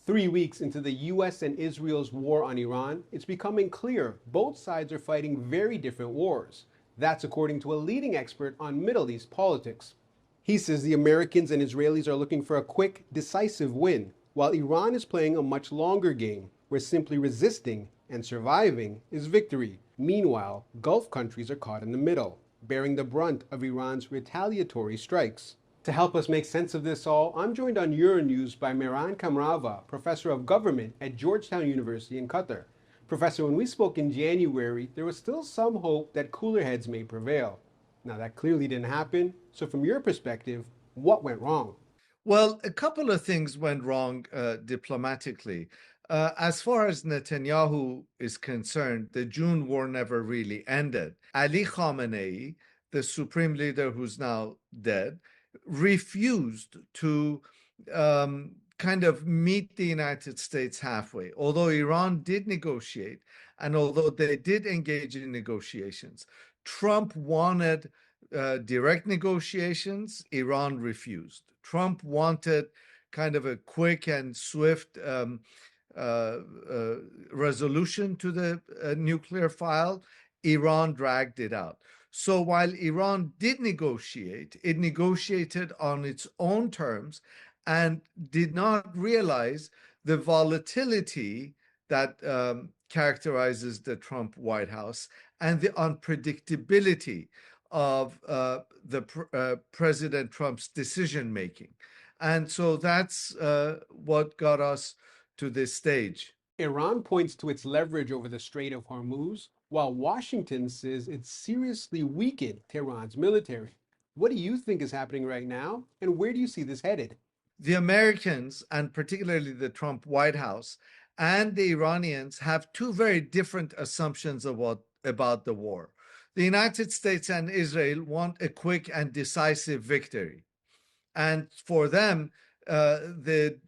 3 weeks into the US and Israel's war on Iran, it's becoming clear both sides are fighting very different wars. That's according to a leading expert on Middle East politics. He says the Americans and Israelis are looking for a quick, decisive win, while Iran is playing a much longer game, where simply resisting and surviving is victory. Meanwhile, Gulf countries are caught in the middle, bearing the brunt of Iran's retaliatory strikes. To help us make sense of this all, I'm joined on Euronews by Mehran Kamrava, professor of government at Georgetown University in Qatar. Professor, when we spoke in January, there was still some hope that cooler heads may prevail. Now, that clearly didn't happen. So, from your perspective, what went wrong? Well, a couple of things went wrong diplomatically. As far as Netanyahu is concerned, the June war never really ended. Ali Khamenei, the supreme leader who's now dead, refused to kind of meet the United States halfway. Although Iran did negotiate, and although they did engage in negotiations, Trump wanted direct negotiations, Iran refused. Trump wanted kind of a quick and swift resolution to the nuclear file. Iran dragged it out. So while Iran did negotiate, it negotiated on its own terms and did not realize the volatility that characterizes the Trump White House and the unpredictability of President Trump's decision making. And so that's what got us to this stage. Iran points to its leverage over the Strait of Hormuz, while Washington says it's seriously weakened Tehran's military. What do you think is happening right now, and where do you see this headed? The Americans, and particularly the Trump White House, and the Iranians have two very different assumptions about the war. The United States and Israel want a quick and decisive victory. And for them, the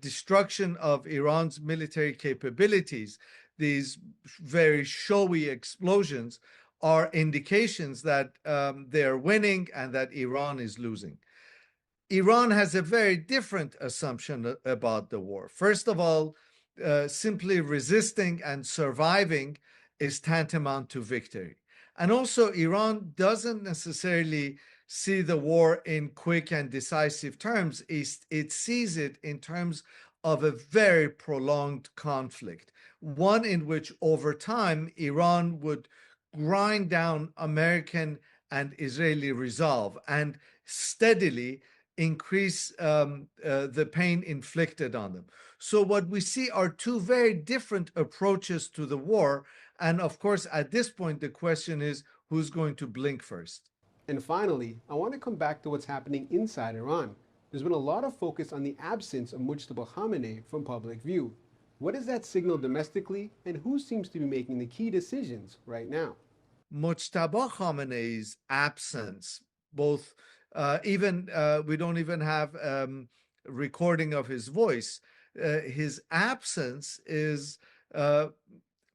destruction of Iran's military capabilities, these very showy explosions, are indications that they are winning and that Iran is losing. Iran has a very different assumption about the war. First of all, simply resisting and surviving is tantamount to victory. And also, Iran doesn't necessarily see the war in quick and decisive terms. It sees it in terms of a very prolonged conflict, one in which over time Iran would grind down American and Israeli resolve and steadily increase the pain inflicted on them. So what we see are two very different approaches to the war. And of course, at this point, the question is who's going to blink first? And finally, I want to come back to what's happening inside Iran. There's been a lot of focus on the absence of Mujtaba Khamenei from public view. What does that signal domestically, and who seems to be making the key decisions right now? Mujtaba Khamenei's absence, both even we don't even have recording of his voice. His absence is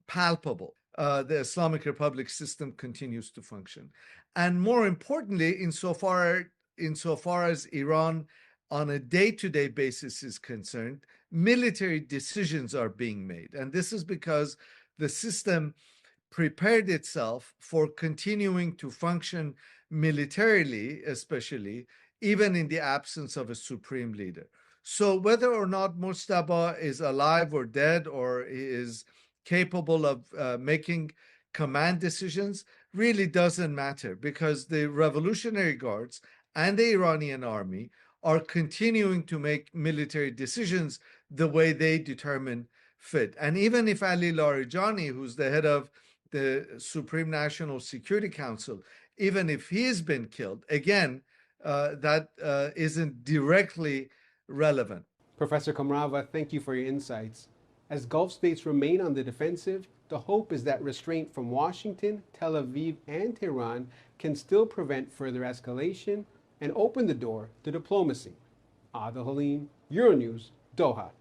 palpable. The Islamic Republic system continues to function. And more importantly, insofar as Iran on a day-to-day basis is concerned, military decisions are being made. And this is because the system prepared itself for continuing to function militarily, especially, even in the absence of a supreme leader. So whether or not Mujtaba is alive or dead or is capable of making command decisions really doesn't matter, because the Revolutionary Guards and the Iranian army are continuing to make military decisions the way they determine fit. And even if Ali Larijani, who's the head of the Supreme National Security Council, even if he has been killed, again, that isn't directly relevant. Professor Kamrava, thank you for your insights. As Gulf states remain on the defensive, the hope is that restraint from Washington, Tel Aviv, and Tehran can still prevent further escalation and open the door to diplomacy. Adil Halim, Euronews, Doha.